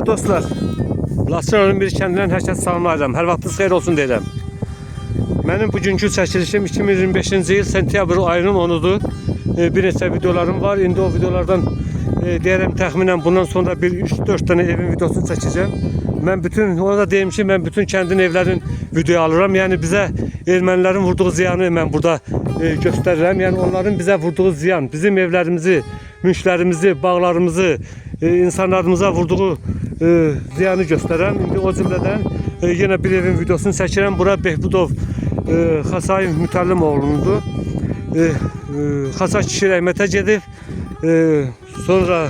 Dostlar, Laçınonun bir kəndindən hər kəs salamlayıram. Hər vaxtınız xeyir olsun deyirəm. Mənim bugünkü çəkilişim 2025-ci il sentyabr ayının 10'udur. Bir neçə videolarım var. İndi o videolardan deyirəm təxminən bundan sonra bir 3-4 tane evin videosunu çəkəcəm. Mən bütün, ona da deyim ki, mən bütün kəndin evlərin videoya alıram. Yəni bizə ermənilərin vurduğu ziyanı mən burada göstərirəm. Yəni onların bizə vurduğu ziyan, bizim evlərimizi, mülklərimizi, bağlarımızı, insanlarımıza vurduğu ziyanı göstərəm. İndi o cümlədən yenə bir evin videosunu çəkirəm. Bura Behbudov Xasay Mütəllimoğlu'ndur. Xasay kişi rəhmətə gedib. Sonra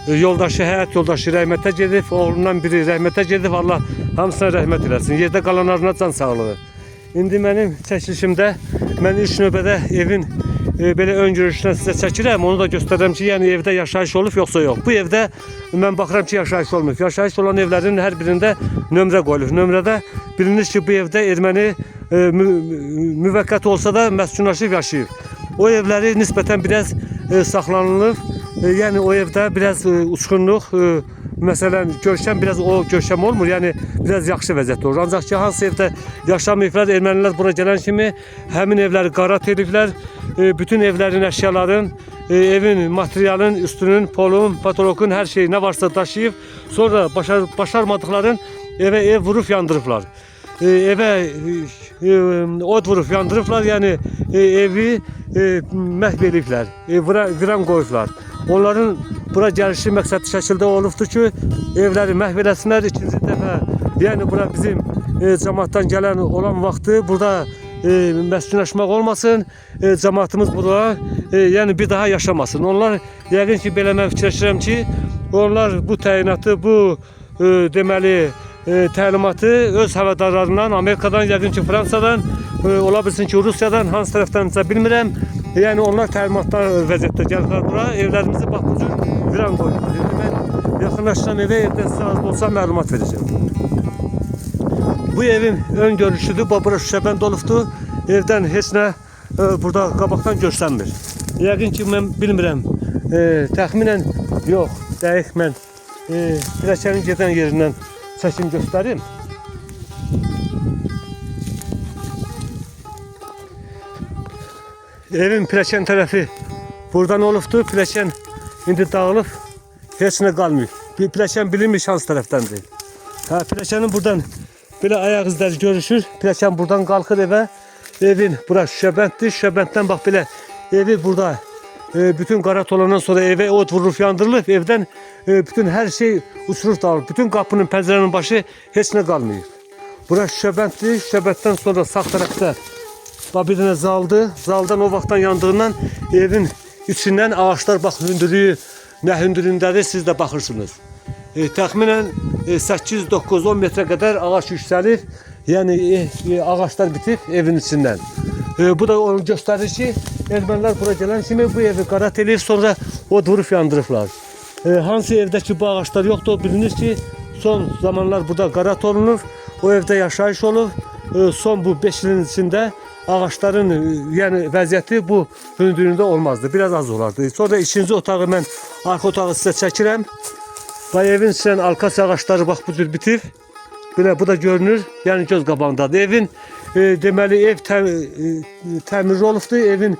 yoldaşı, həyat yoldaşı rəhmətə gedib. Oğlundan biri rəhmətə gedib. Allah hamısına rəhmət eləsin. Yerdə qalanlarına can sağlığı. İndi mənim çəkilişimdə mən ilk növbədə evin belə ön görüşünə sizə çəkirəm. Onu da göstərirəm ki, yəni evdə yaşayış olub yoxsa yox. Bu evdə mən baxıram ki, yaşayış olmur. Yaşayış olan evlərin hər birində nömrə qoyulur. Nömrədə bilinir ki, bu evdə erməni müvəqqəti olsa da məskunlaşıb yaşayır. O evləri nisbətən biraz saxlanılır. Yəni o evdə biraz uçqunluq, məsələn görkəm biraz o görkəm olmur. Yəni biraz yaxşı vəziyyətdə olur. Ancaq ki, hansı evdə yaşamayıblar, ermənilər bura gələn kimi həmin evləri qarat ediblər. Bütün evlərin, əşyaların, evin, materialın, üstünün, polun, patologun, hər şeyi nə varsa daşıyıb. Sonra başarmadıkların evə ev vurub yandırıblar. Evə od vurub yandırıblar. Yəni evi məhv ediblər, viran qoyublar. Onların bura gəlişi məqsədli şəkildə olubdur ki, evləri məhv eləsinlər. İkinci dəfə, yəni bura bizim cəmaatdan gələn olan vaxtı burada məskunlaşmaq olmasın, cəmaatımız bura yəni bir daha yaşamasın. Onlar yəqin ki, belə mən fikirləşirəm ki, onlar bu təyinatı, bu deməli təlimatı öz həvədarlarından, Amerikadan, yəqin ki, Fransadan, ola bilsin ki, Rusiyadan, hansı tərəfdənsə bilmirəm. Yəni onlar təlimatlar vəziyyətdə gəlirlər bura, evlərimizi bax bu cür viran qoyurlar. Yəni mən yaxınlaşsam evə, evdən sizə az olsa məlumat verəcəm. Bu evin ön görüşüdür, bura şüşəbənd olubdur. Evdən heç nə burada qabaqdan görsənmir. Yəqin ki, mən bilmirəm, təxminən yox, dəqiq mən pilləkənin gedən yerindən çəkim göstərim. Evin pilləkən tərəfi buradan olubdur. Pilləkən indi dağılıb, heç nə qalmıyor. Pilləkən bilinmiş hansı tərəfdəndir. Pilləkənin buradan belə ayaq izləri görüşür. Pilləkən buradan qalxır evə. Evin bura şüşəbənddir. Şüşəbənddən bax belə evi burada bütün qarat olandan sonra evə od vurulub yandırılıb. Evdən bütün hər şey uçurub dağılıb. Bütün qapının, pəncərənin başı heç nə qalmıyor. Bura şüşəbənddir. Şüşəbənddən sonra sağ tərəfdə bir dənə zaldır. Zaldan o vaxtdan yandığından evin içindən ağaçlar bax hündürlüyü nə hündürlüyündədir, siz də baxırsınız. Təxminən 8-9-10 metrə qədər ağac yüksəlir. Yəni ağaçlar bitib evin içindən. Bu da onu göstərir ki, ermənilər bura gələn kimi bu evi qarat eləyib, sonra od vurub yandırıblar. Hansı evdə ki bu ağaçlar yoxdur, bilinir ki, son zamanlar burada qarat olunur. O evdə yaşayış olur. Son bu 5 ilin içində ağaçların yəni vəziyyəti bu hündürlüyündə olmazdı. Biraz az olardı. Sonra ikinci otağı mən arxa otağı sizə çəkirəm. Bu evin içindən alkas ağaçları bax bu cür bitib. Belə bu da görünür. Yəni göz qabağındadır. Evin deməli ev təmirli olubdur. Evin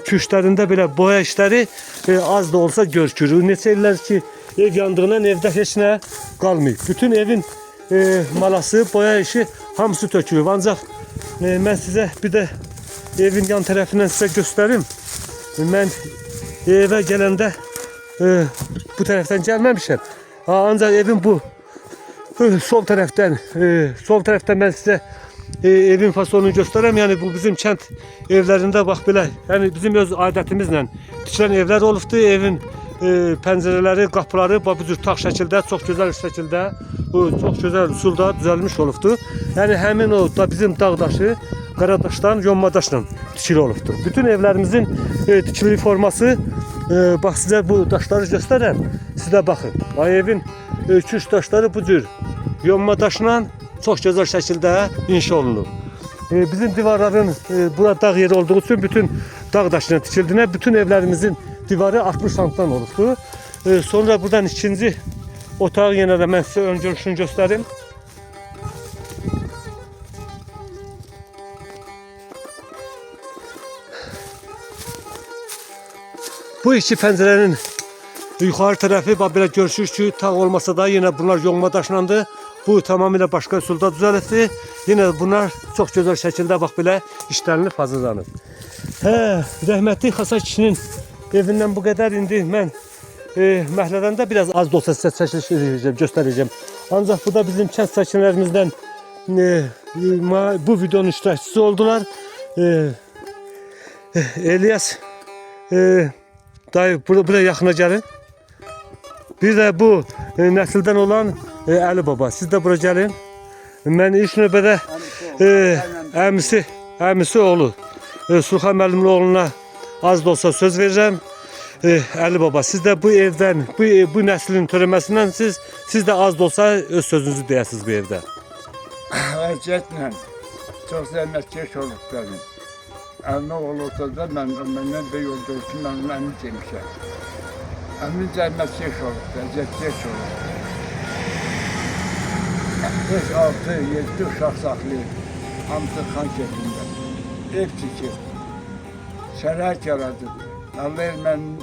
küçlərində belə boya işləri az da olsa görükür. Neçə illər ki ev yandığından evdə heç nə qalmıyor. Bütün evin malası, boya işi hamısı tökülüb. Ancaq mən sizə bir də evin yan tərəfindən sizə göstərim. Mən evə gələndə bu tərəfdən gəlməmişəm. Ancaq evin bu sol tərəfdən mən sizə evin fasonunu göstərəm. Yəni bu bizim kənd evlərində bax belə, yəni bizim öz adətimizlə tikilən evlər olubdur. Evin pəncərələri, qapıları bu cür tağ şəkildə, çox gözəl şəkildə, çox gözəl üsulda düzəlmiş olubdur. Yəni həmin o da bizim dağ daşı, qara daşdan, yonma daşla tikili olubdur. Bütün evlərimizin tikili forması, bax sizə bu daşları göstərəm. Siz də baxın. Evin küç daşları bu cür yonma daşla çox gözəl şəkildə inşa olunub. Bizim divarların bura dağ yeri olduğu üçün bütün dağ daşına tikildiğine bütün evlərimizin divarı 60 santimdən olubdur. Sonra buradan ikinci Otağı yenə də mən sizə ön görüşünü göstərim. Bu iki pəncərənin yuxarı tərəfi belə görüşürüz ki, tağ olmasa da yenə bunlar yonma daşlandı. Bu tamamilə başqa üsulda düzəltdi. Yenə bunlar çox gözəl şəkildə bax belə işlənilib, hazırlanıb. Rəhmətli Xasay kişinin evindən bu qədər. İndi mən məhəllədən də biraz az da olsa sizə çəkiliş edəcəm, göstərəcəm. Ancaq bu da bizim kənd sakinlərimizdən bu videonun iştirakçısı oldular. Elias dayı buraya yaxına gəlin. Bir də bu nəsildən olan Ali Baba, siz də bura gəlin. Mən ilk növbədə əmisi oğlu Surxan müəllimin oğluna az da olsa söz verirəm. Ali Baba, siz də bu evdən, bu nəslin törəməsindən siz də az da olsa öz sözünüzü deyəsiniz bu evdə. Vəziyyətlə çox zəhmətkeş olub benim. Əmin oğlu olsa da məndən böyük olduğu üçün mən onu əmin demişəm. Əmin zəhmətkeş olub, vəziyyətkeş olub. 5, 6, 7 uşaq saxlayıb, hamısı xan şeklində. Ev tikir, şərait yaradıb. Allah ermənin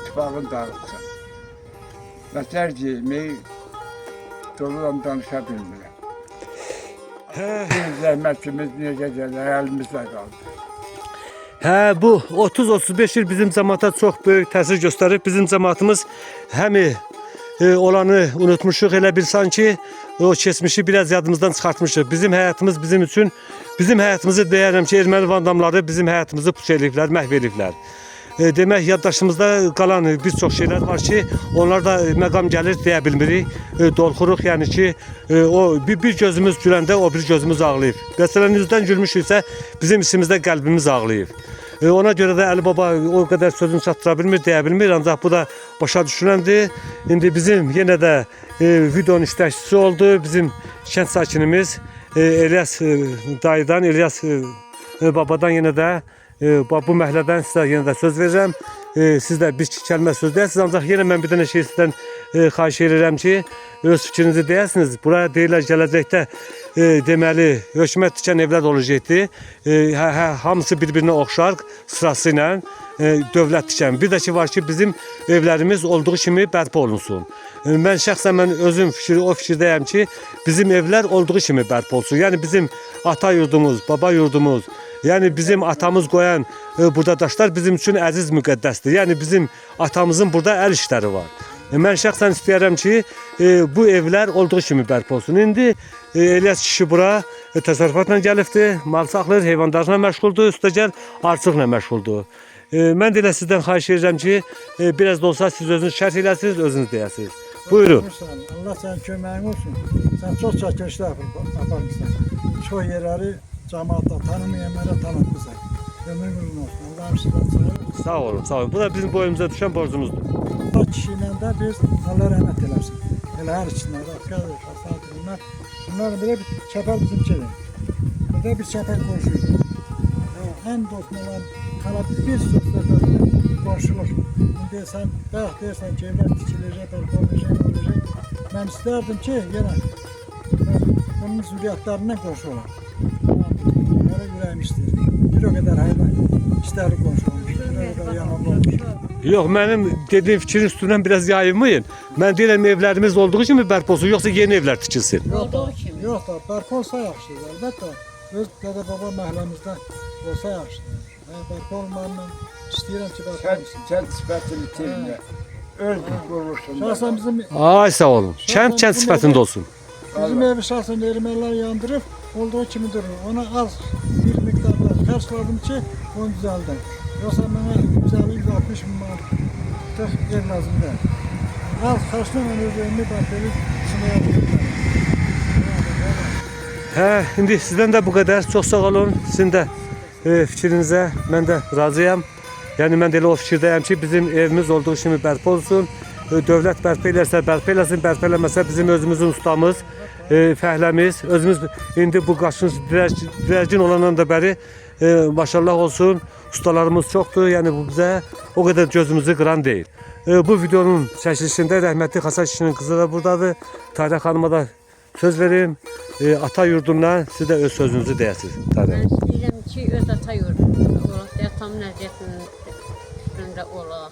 tifaqını dağıtsın. Vətər yemək, doludan danışa bilmirəm. Bizim zəhmətimiz necə gəlir, əlimizdə qaldı. Bu 30-35 il bizim cəmaata çox böyük təsir göstərib. Bizim cəmaatımız həmi olanı unutmuşuq, elə bir sanki o keçmişi biraz yadımızdan çıxartmışıq. Bizim həyatımız bizim üçün, bizim həyatımızı deyərəm ki, erməni vandamları bizim həyatımızı puç eləyiblər, məhv eləyiblər. Demək, yaddaşımızda qalan bir çox şeylər var ki, onlar da məqam gəlir deyə bilmirik, dolxuruq, yəni ki, bir gözümüz güləndə o bir gözümüz ağlayıb. Məsələn, üzdən gülmüşüksə, bizim içimizdə qəlbimiz ağlayıb. Ona görə də Ali Baba o qədər sözünü çatdıra bilmir, deyə bilmir, ancaq bu da başa düşüləndir. İndi bizim yenə də videonun iştirakçısı oldu, bizim kənd sakinimiz Elias dayıdan, Elias babadan yenə də bu məhəllədən sizə yenə də söz verirəm. Siz də bir kəlmə söz deyəsiniz, ancaq yenə mən bir dənə şey sizdən xahiş edirəm ki, öz fikrinizi deyəsiniz. Buraya deyirlər gələcəkdə deməli hökumət tikən evlər olacaqdı. Hamısı bir-birinə oxşar sırası ilə dövlət tikən. Bir də ki var ki, bizim evlərimiz olduğu kimi bərpa olunsun. Mən şəxsən özüm o fikirdəyəm ki, bizim evlər olduğu kimi bərpa olsun. Yəni bizim ata yurdumuz, baba yurdumuz, yəni bizim atamız qoyan burada daşlar bizim üçün əziz müqəddəsdir. Yəni bizim atamızın burada əl işləri var. Mən şəxsən istəyərəm ki, bu evlər olduğu kimi bərpa olsun. İndi Elias kişi bura təsərrüfatla gəlibdir, mal saxlayır, heyvandarla məşğuldur, üstəgəl arıçılıqla məşğuldur. Mən də elə sizdən xahiş edirəm ki, biraz da olsa siz özünüz şərh eləsiniz, özünüz deyəsiniz. Buyurun. Allah sənin köməyin olsun. Sən çox çəkilişlər aparmışsan. Çox yerləri cəmaatda tanımayanlara tanıtmışsan. Ömrün uzun olsun. Allah'ım sizdən sayılır. Sağ olun, sağ olun. Bu da bizim boyumuza düşən borcumuzdur. O kişiyle de biz Allah rahmet eylesin. Hele her içinde arkadaş, asatırlar. Bunlar bile bir çapar bizim çelim. Burada bir çapar konuşuyor. En dostum olan kalan bir sözlerden konuşulur. Şimdi sen bak dersen ki evler dikilecek, olacak. Ben isterdim ki yine bunun zürriyatlarından konuşuyorlar. Böyle yüreğim istedim. Bir o kadar hayırlı işleri konuşulmuş. Bir o kadar yanımda olmuş. Yox, mənim dediyim fikrin üstündən biraz yayılmayın. Mən deyirəm evlərimiz olduğu kimi bərpa olsun, yoxsa yeni evlər tikilsin. Yox da, bərpa olsa yaxşıdır, əlbəttə. Öz dədə baba məhəlləmizdə olsa yaxşıdır. Bərpa olmağından istəyirəm ki, bərpa olsun. Kənd sifətini itirmə. Öz quruluşunda. Şahsən bizim... Ay, sağ olun. Kənd sifətində olsun. Bizim evi şahsən ermənilər yandırıb, olduğu kimi durur. Ona az bir miqdarda xərc lazım ki, onu düzəldim. Yoxsa mənə 150-160 min manat yer lazımdır. Az xərclə mən özümü bərpəli sınaya bilirəm. İndi sizdən də bu qədər. Çox sağ olun. Sizin də fikrinizə mən də razıyam. Yəni mən də elə o fikirdəyəm ki, bizim evimiz olduğu kimi bərpa olsun. Dövlət bərpa eləsə bərpa eləsin, bərpa eləməsə bizim özümüzün ustamız, fəhləmiz, özümüz indi bu qaşın dirəcin olandan da bəri maşallah olsun, ustalarımız çoxdur. Yəni bu bizə o qədər gözümüzü qıran deyil. Bu videonun çəkilişində rəhmətli Xaçar kişinin qızı da buradadır. Tarih xanıma da söz verim. Ata yurdundan siz də öz sözünüzü deyəsiniz. Tarih. Mən istəyirəm ki, öz ata yurdumuzda olaq, atam nəzəriyyətinin üstündə olaq.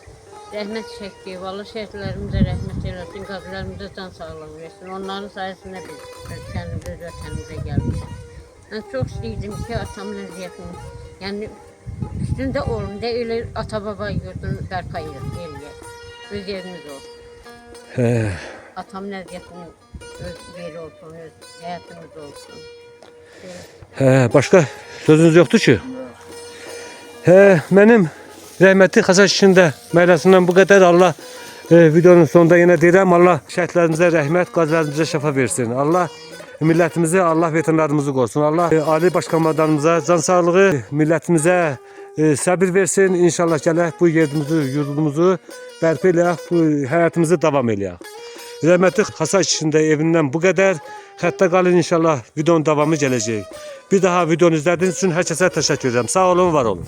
Rəhmət çəkdik, valla şəhidlərimizə rəhmət eləsin, qazilərimizə can sağlığı versin. Onların sayəsində biz ölkəmizə, vətənimizə gəlmişik. Mən çox istəyirdim ki, atam nəzəriyyətinin, yəni üstündə olun, də elə ata-baba yurdunu bərpa eləyək. Öz yerimiz olsun. Atam nəzəriyyətinin öz yeri olsun, öz həyatımız olsun. Başqa sözünüz yoxdur ki? Mənim rəhmətli Xaçar kişinin də mələsindən bu qədər. Allah videonun sonunda yenə deyirəm, Allah şəhidlərimizə rəhmət, qazilərimizə şəfa versin. Allah millətimizi, Allah veteranlarımızı qorusun. Allah ali baş komandanımıza can sağlığı, millətimizə səbir versin. İnşallah gələk bu yerimizi, yurdumuzu bərpa eləyək, bu həyatımızı davam eləyək. Rəhmətli Xaçar kişinin də evindən bu qədər. Xəttə qalın, inşallah videonun davamı gələcək. Bir daha videonu izlədiyiniz üçün hər kəsə təşəkkür edirəm. Sağ olun, var olun.